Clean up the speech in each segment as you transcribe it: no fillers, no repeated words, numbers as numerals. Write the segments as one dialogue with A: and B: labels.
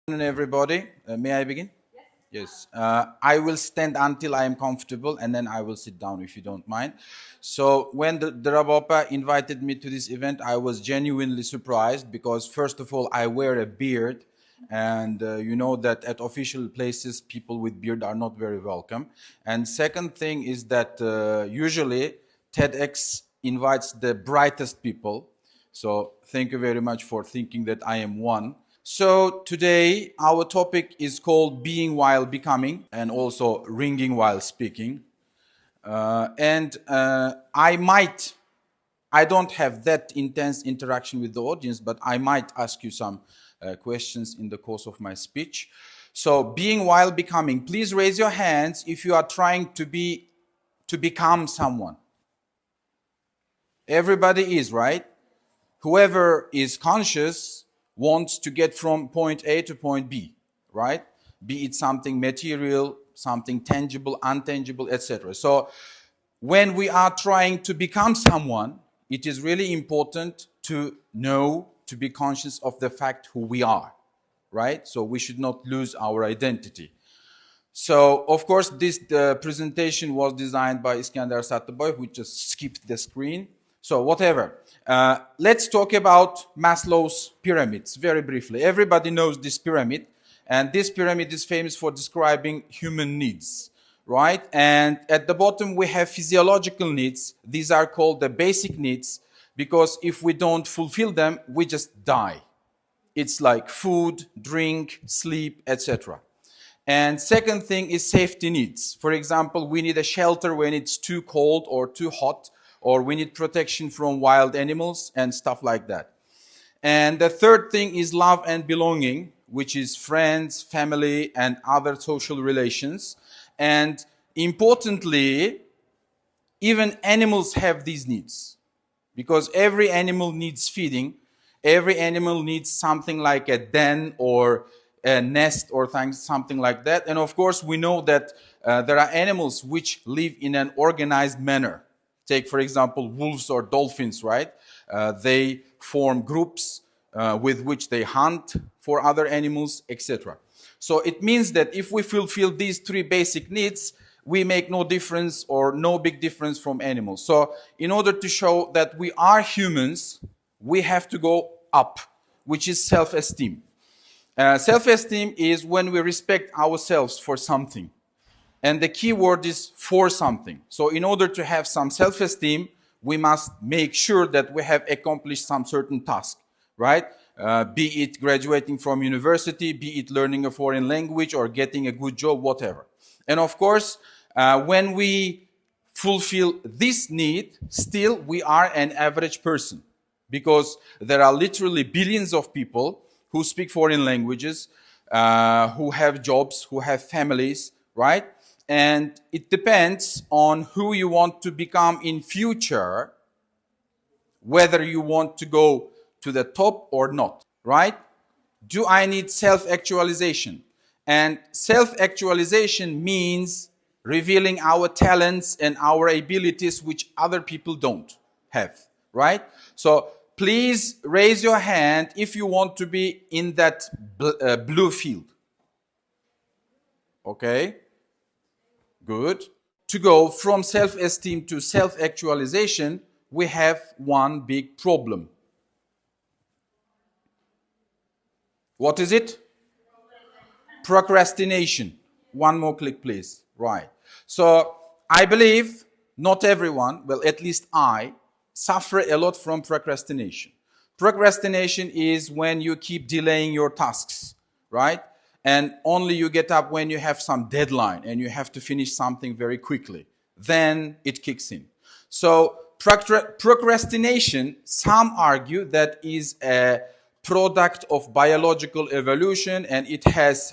A: Good afternoon, everybody. May I begin? Yes. I will stand until I am comfortable and then I will sit down if you don't mind. So when the Rabapa invited me to this event, I was genuinely surprised because first of all, I wear a beard and you know that at official places, people with beard are not very welcome. And second thing is that usually TEDx invites the brightest people. So thank you very much for thinking that I am one. So today our topic is called Being While Becoming and also Ringing While Speaking. I don't have that intense interaction with the audience, but I might ask you some questions in the course of my speech. So being while becoming, please raise your hands if you are trying to become someone. Everybody is, right? Whoever is conscious wants to get from point A to point B, right? Be it something material, something tangible, untangible, etc. So when we are trying to become someone, it is really important to know, to be conscious of the fact who we are, right? So we should not lose our identity. So, of course, this presentation was designed by Iskandar Sattibayev, who just skipped the screen. So, whatever. Let's talk about Maslow's pyramids very briefly. Everybody knows this pyramid, and this pyramid is famous for describing human needs, right? And at the bottom, we have physiological needs. These are called the basic needs, because if we don't fulfill them, we just die. It's like food, drink, sleep, etc. And second thing is safety needs. For example, we need a shelter when it's too cold or too hot, or we need protection from wild animals and stuff like that. And the third thing is love and belonging, which is friends, family, and other social relations. And importantly, even animals have these needs, because every animal needs feeding. Every animal needs something like a den or a nest or something like that. And of course, we know that there are animals which live in an organized manner. Take, for example, wolves or dolphins, right? They form groups with which they hunt for other animals, etc. So it means that if we fulfill these three basic needs, we make no difference or no big difference from animals. So in order to show that we are humans, we have to go up, which is self-esteem. Self-esteem is when we respect ourselves for something. And the key word is for something. So in order to have some self-esteem, we must make sure that we have accomplished some certain task, right? Be it graduating from university, be it learning a foreign language or getting a good job, whatever. And of course, when we fulfill this need, still we are an average person, because there are literally billions of people who speak foreign languages, who have jobs, who have families, right? And it depends on who you want to become in future, whether you want to go to the top or not, right? Do I need self-actualization? And self-actualization means revealing our talents and our abilities which other people don't have, right? So please raise your hand if you want to be in that blue field. Okay? Good. To go from self-esteem to self-actualization, we have one big problem. What is it? Procrastination. One more click, please. Right. So I believe not everyone, well, at least I, suffer a lot from procrastination. Procrastination is when you keep delaying your tasks, right? And only you get up when you have some deadline and you have to finish something very quickly. Then it kicks in. So procrastination, some argue that is a product of biological evolution and it has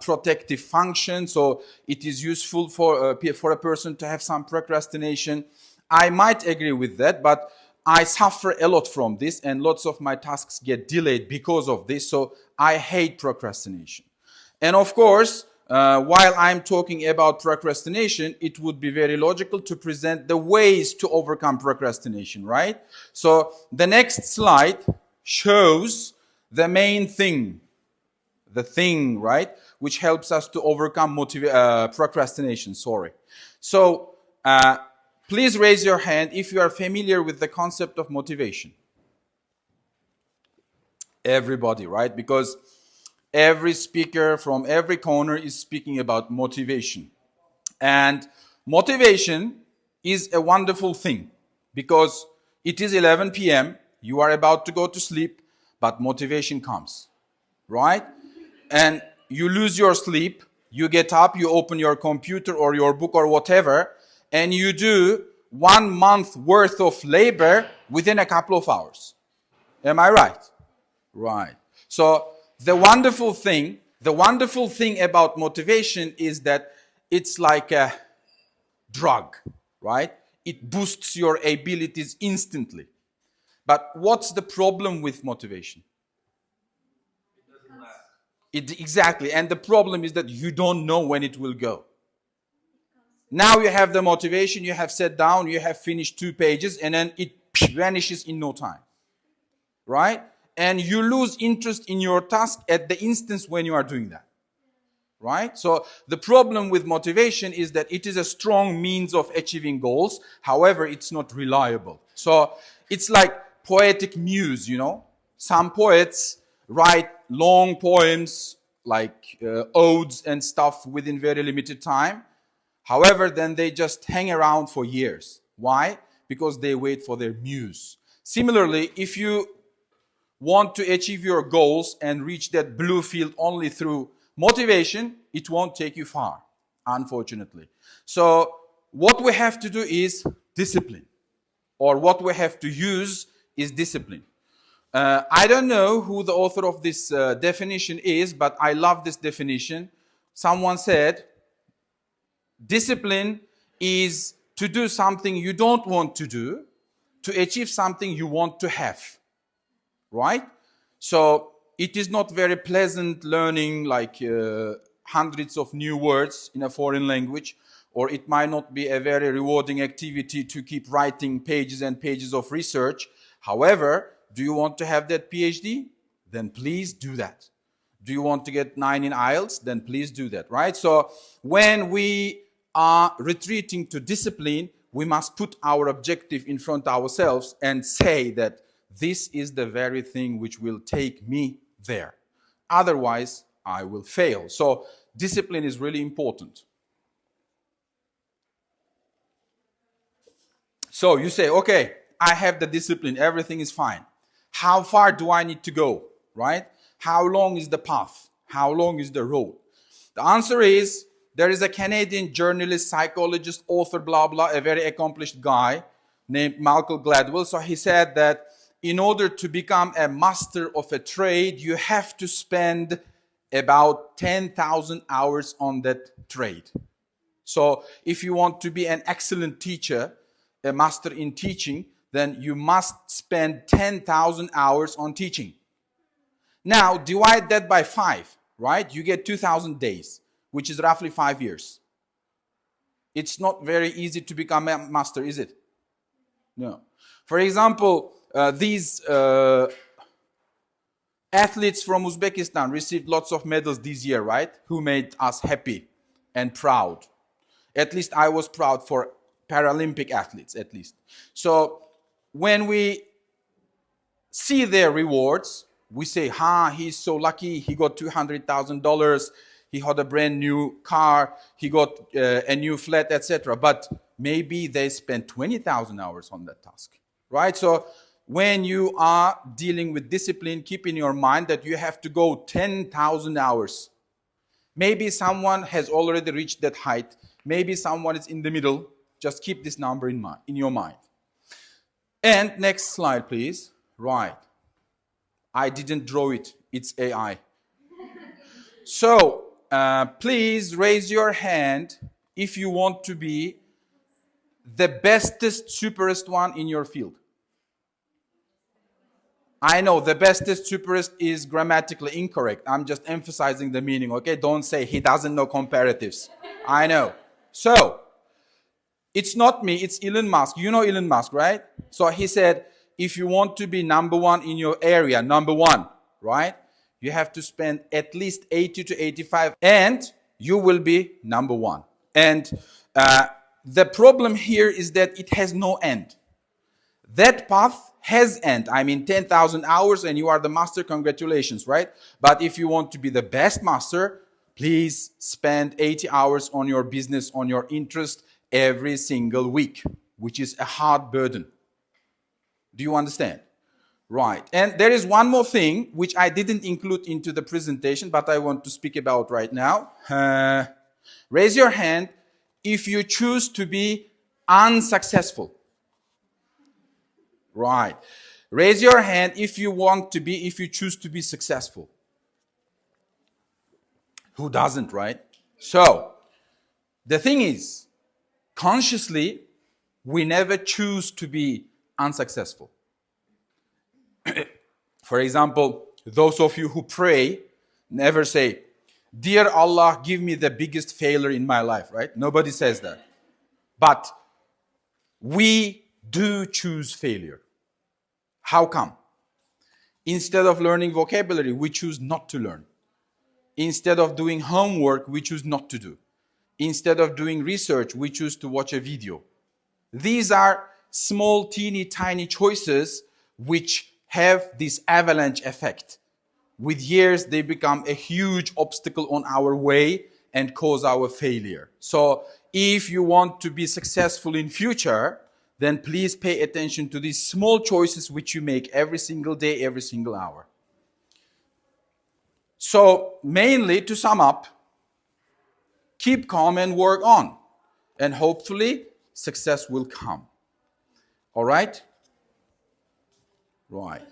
A: protective function. So it is useful for a person to have some procrastination. I might agree with that, but I suffer a lot from this and lots of my tasks get delayed because of this. So I hate procrastination. And of course, while I'm talking about procrastination, it would be very logical to present the ways to overcome procrastination, right? So the next slide shows the main thing the thing, right, which helps us to overcome procrastination, sorry. So, please raise your hand if you are familiar with the concept of motivation. Everybody, right? Because every speaker from every corner is speaking about motivation. And motivation is a wonderful thing because it is 11 p.m., you are about to go to sleep, but motivation comes, right? And you lose your sleep, you get up, you open your computer or your book or whatever, and you do 1 month worth of labor within a couple of hours. Am I right? Right. So the wonderful thing about motivation is that it's like a drug, right? It boosts your abilities instantly. But what's the problem with motivation?
B: It doesn't last.
A: Exactly. And the problem is that you don't know when it will go. Now you have the motivation, you have sat down, you have finished 2 pages, and then it vanishes in no time. Right? And you lose interest in your task at the instance when you are doing that. Right? So the problem with motivation is that it is a strong means of achieving goals. However, it's not reliable. So it's like poetic muse, you know. Some poets write long poems like odes and stuff within very limited time. However, then they just hang around for years. Why? Because they wait for their muse. Similarly, if you want to achieve your goals and reach that blue field only through motivation, it won't take you far, unfortunately. So what we have to do is discipline, or what we have to use is discipline. I don't know who the author of this definition is, but I love this definition. Someone said, discipline is to do something you don't want to do to achieve something you want to have. Right? So it is not very pleasant learning like hundreds of new words in a foreign language, or it might not be a very rewarding activity to keep writing pages and pages of research. However, do you want to have that PhD? Then please do that. Do you want to get 9 in IELTS? Then please do that, right? So when we are retreating to discipline, we must put our objective in front of ourselves and say that this is the very thing which will take me there. Otherwise, I will fail. So discipline is really important. So you say, okay, I have the discipline, everything is fine. How far do I need to go, right? How long is the path? How long is the road? The answer is, there is a Canadian journalist, psychologist, author, blah, blah, a very accomplished guy named Malcolm Gladwell. So he said that in order to become a master of a trade, you have to spend about 10,000 hours on that trade. So if you want to be an excellent teacher, a master in teaching, then you must spend 10,000 hours on teaching. Now, divide that by 5, right? You get 2,000 days, which is roughly 5 years. It's not very easy to become a master, is it? No. For example, these athletes from Uzbekistan received lots of medals this year, right? Who made us happy and proud. At least I was proud for Paralympic athletes, at least. So when we see their rewards, we say, he's so lucky, he got $200,000, he had a brand new car, he got a new flat, etc. But maybe they spent 20,000 hours on that task, right? So when you are dealing with discipline, keep in your mind that you have to go 10,000 hours. Maybe someone has already reached that height. Maybe someone is in the middle. Just keep this number in your mind. And next slide, please. Right. I didn't draw it. It's AI. So, please raise your hand if you want to be the bestest, superest one in your field. I know the bestest, superest is grammatically incorrect. I'm just emphasizing the meaning, okay? Don't say he doesn't know comparatives. I know. So, it's not me, it's Elon Musk. You know Elon Musk, right? So he said, if you want to be number 1 in your area, number 1, right? You have to spend at least 80 to 85 and you will be number one. And the problem here is that it has no end. That path has end. I mean, 10,000 hours and you are the master, congratulations, right? But if you want to be the best master, please spend 80 hours on your business, on your interest every single week, which is a hard burden. Do you understand? Right. And there is one more thing which I didn't include into the presentation, but I want to speak about right now. Raise your hand if you choose to be unsuccessful. Right. Raise your hand if you choose to be successful. Who doesn't, right? So, the thing is, consciously, we never choose to be unsuccessful. For example, those of you who pray never say, "Dear Allah, give me the biggest failure in my life," right? Nobody says that. But we do choose failure. How come? Instead of learning vocabulary, we choose not to learn. Instead of doing homework, we choose not to do. Instead of doing research, we choose to watch a video. These are small, teeny, tiny choices which have this avalanche effect. With years, they become a huge obstacle on our way and cause our failure. So if you want to be successful in future, then please pay attention to these small choices which you make every single day, every single hour. So mainly, to sum up, keep calm and work on. And hopefully, success will come. All right? Right.